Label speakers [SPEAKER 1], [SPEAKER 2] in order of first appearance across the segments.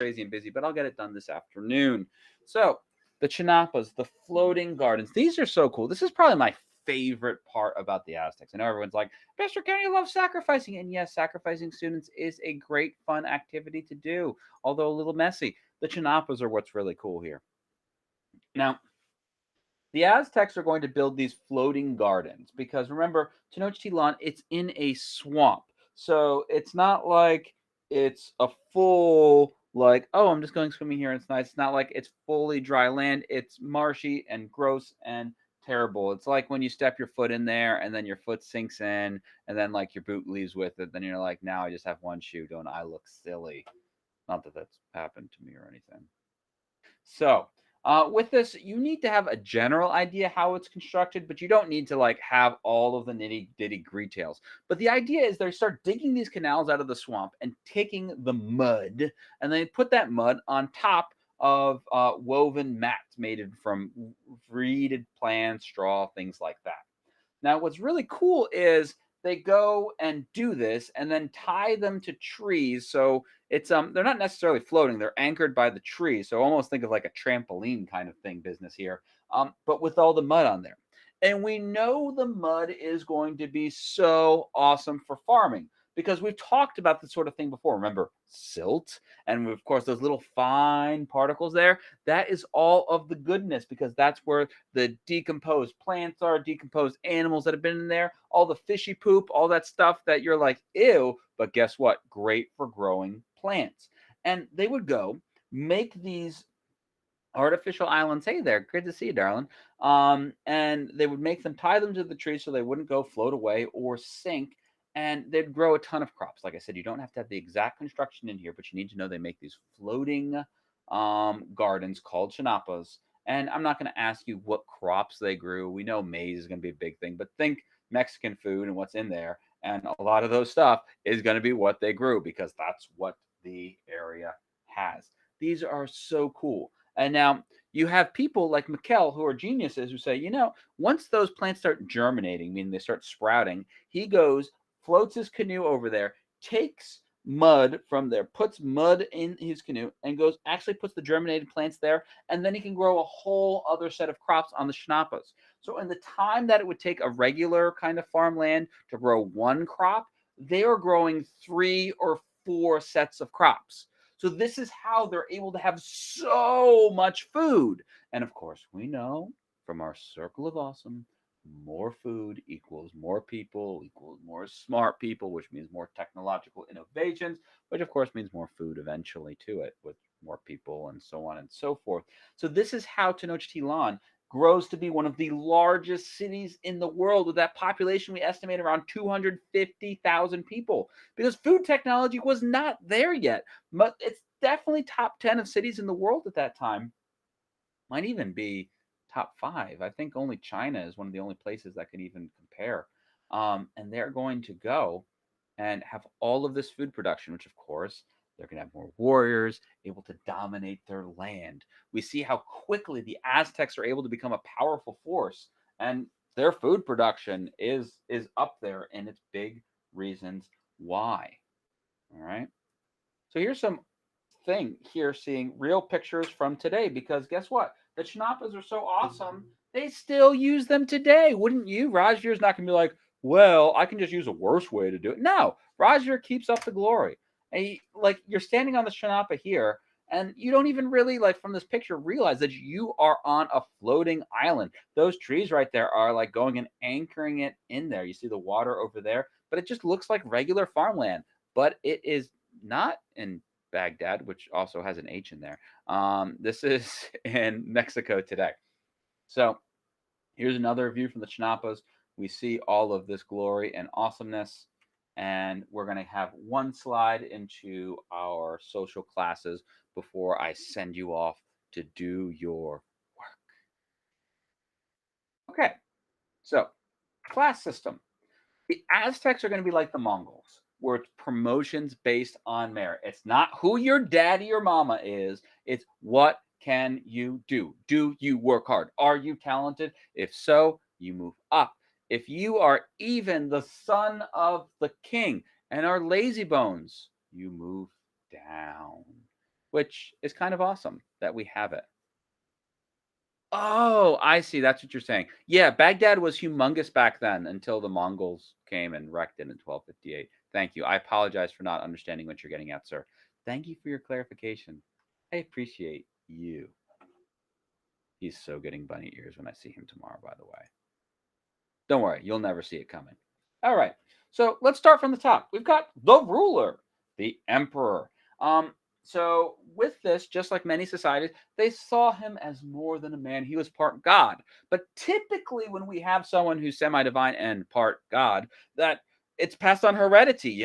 [SPEAKER 1] crazy and busy, but I'll get it done this afternoon. So the Chinapas, the floating gardens, these are so cool. This is probably my favorite part about the Aztecs. I know everyone's like, Mr. County loves sacrificing. And yes, sacrificing students is a great fun activity to do, although a little messy. The Chinapas are what's really cool here. Now, the Aztecs are going to build these floating gardens because remember, Tenochtitlan, it's in a swamp. So it's not like it's a full, like, oh, I'm just going swimming here and it's nice. It's not like it's fully dry land. It's marshy and gross and terrible. It's like when you step your foot in there and then your foot sinks in and then like your boot leaves with it. Then you're like, now I just have one shoe. Don't I look silly? Not that that's happened to me or anything. So, with this, you need to have a general idea how it's constructed, but you don't need to like have all of the nitty gritty details. But the idea is they start digging these canals out of the swamp and taking the mud, and they put that mud on top of woven mats made from reeded plants, straw, things like that. Now, what's really cool is they go and do this and then tie them to trees. So it's they're not necessarily floating; they're anchored by the tree. So almost think of like a trampoline kind of thing business here, but with all the mud on there. And we know the mud is going to be so awesome for farming because we've talked about this sort of thing before. Remember silt, and of course those little fine particles there. That is all of the goodness because that's where the decomposed plants are, decomposed animals that have been in there, all the fishy poop, all that stuff that you're like, ew. But guess what? Great for growing plants. And they would go make these artificial islands. Hey there, good to see you, darling. And they would make them, tie them to the tree so they wouldn't go float away or sink. And they'd grow a ton of crops. Like I said, you don't have to have the exact construction in here, but you need to know they make these floating gardens called chinapas. And I'm not going to ask you what crops they grew. We know maize is going to be a big thing, but think Mexican food and what's in there. And a lot of those stuff is going to be what they grew because that's what the area has. These are so cool. And now you have people like Mikkel who are geniuses who say, once those plants start germinating, meaning they start sprouting, he goes, floats his canoe over there, takes mud from there, puts mud in his canoe, and goes actually puts the germinated plants there, and then he can grow a whole other set of crops on the schnappers. So in the time that it would take a regular kind of farmland to grow one crop, they are growing 3 or 4 sets of crops. So this is how they're able to have so much food. And of course, we know from our circle of awesome, more food equals more people, equals more smart people, which means more technological innovations, which of course means more food eventually to it with more people and so on and so forth. So this is how Tenochtitlan grows to be one of the largest cities in the world with that population we estimate around 250,000 people because food technology was not there yet. But it's definitely top 10 of cities in the world at that time. Might even be top 5. I think only China is one of the only places that can even compare. And they're going to go and have all of this food production, which of course they're going to have more warriors able to dominate their land. We see how quickly the Aztecs are able to become a powerful force, and their food production is up there, and it's big reasons why. All right. So here's some thing here seeing real pictures from today because guess what? The Chinapas are so awesome. They still use them today. Wouldn't you? Rajvir's not going to be like, well, I can just use a worse way to do it. No, Rajvir keeps up the glory. And like you're standing on the Chinapa here, and you don't even really like from this picture realize that you are on a floating island. Those trees right there are like going and anchoring it in there. You see the water over there, but it just looks like regular farmland. But it is not in Baghdad, which also has an H in there. This is in Mexico today. So here's another view from the Chinapas. We see all of this glory and awesomeness. And we're going to have one slide into our social classes before I send you off to do your work. Okay, so class system. The Aztecs are going to be like the Mongols, where it's promotions based on merit. It's not who your daddy or mama is, it's what can you do? Do you work hard? Are you talented? If so, you move up. If you are even the son of the king and are lazy bones, you move down. which is kind of awesome that we have it. Oh, I see. That's what you're saying. Yeah, Baghdad was humongous back then until the Mongols came and wrecked it in 1258. Thank you. I apologize for not understanding what you're getting at, sir. Thank you for your clarification. I appreciate you. He's so getting bunny ears when I see him tomorrow, by the way. Don't worry, you'll never see it coming. All right. So let's start from the top. We've got the ruler, the emperor. So with this, just like many societies, they saw him as more than a man. He was part God. But typically, when we have someone who's semi-divine and part God, that it's passed on heredity.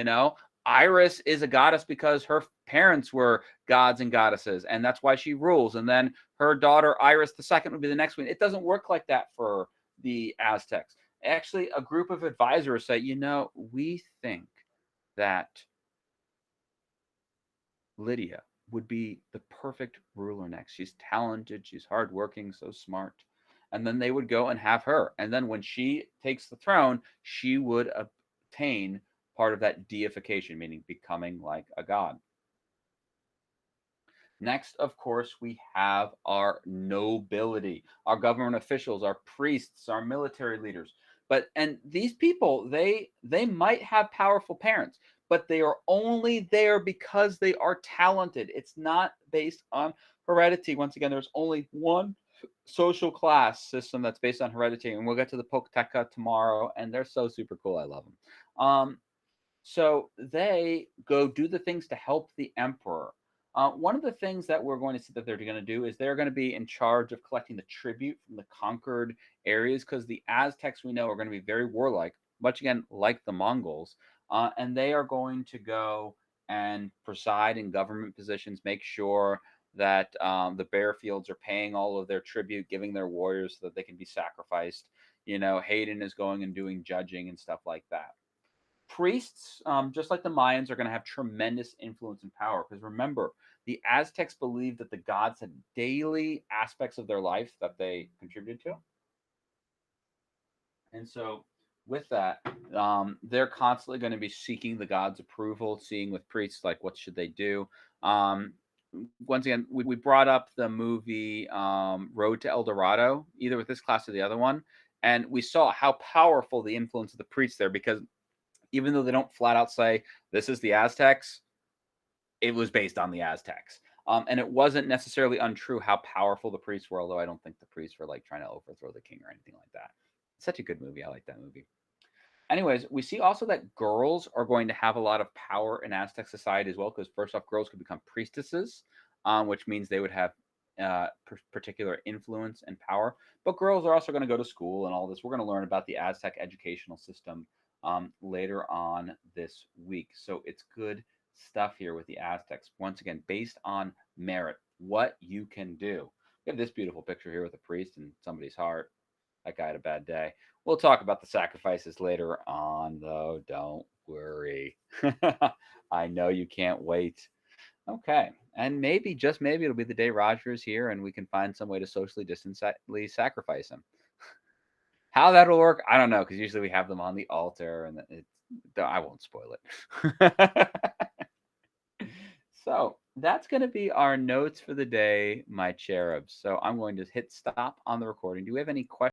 [SPEAKER 1] Iris is a goddess because her parents were gods and goddesses, and that's why she rules. And then her daughter Iris the second would be the next one. It doesn't work like that for the Aztecs. Actually, a group of advisors say, we think that Lydia would be the perfect ruler next. She's talented, she's hardworking, so smart. And then they would go and have her. And then when she takes the throne, she would obtain part of that deification, meaning becoming like a god. Next, of course, we have our nobility, our government officials, our priests, our military leaders. And these people, they might have powerful parents, but they are only there because they are talented. It's not based on heredity. Once again, there's only one social class system that's based on heredity, and we'll get to the Pochteca tomorrow, and they're so super cool. I love them. So they go do the things to help the emperor. One of the things that we're going to see that they're going to do is they're going to be in charge of collecting the tribute from the conquered areas, because the Aztecs, we know, are going to be very warlike, much again like the Mongols. And they are going to go and preside in government positions, make sure that the bear fields are paying all of their tribute, giving their warriors so that they can be sacrificed. Hayden is going and doing judging and stuff like that. Priests, just like the Mayans, are going to have tremendous influence and power, because remember, the Aztecs believed that the gods had daily aspects of their life that they contributed to. And so, with that, they're constantly going to be seeking the gods' approval, seeing with priests, like, what should they do. Once again, we brought up the movie Road to El Dorado, either with this class or the other one. And we saw how powerful the influence of the priests there, because even though they don't flat out say this is the Aztecs, it was based on the Aztecs. And it wasn't necessarily untrue how powerful the priests were, although I don't think the priests were like trying to overthrow the king or anything like that. It's such a good movie. I like that movie. Anyways, we see also that girls are going to have a lot of power in Aztec society as well, because first off, girls could become priestesses, which means they would have particular influence and power. But girls are also going to go to school and all this. We're going to learn about the Aztec educational system later on this week. So it's good stuff here with the Aztecs. Once again, based on merit, what you can do. We have this beautiful picture here with a priest and somebody's heart. That guy had a bad day. We'll talk about the sacrifices later on, though. Don't worry. I know you can't wait. Okay. And maybe, just maybe, it'll be the day Roger is here and we can find some way to socially distantly sacrifice him. How that'll work, I don't know, because usually we have them on the altar, and I won't spoil it. So that's going to be our notes for the day, my cherubs. So I'm going to hit stop on the recording. Do we have any questions?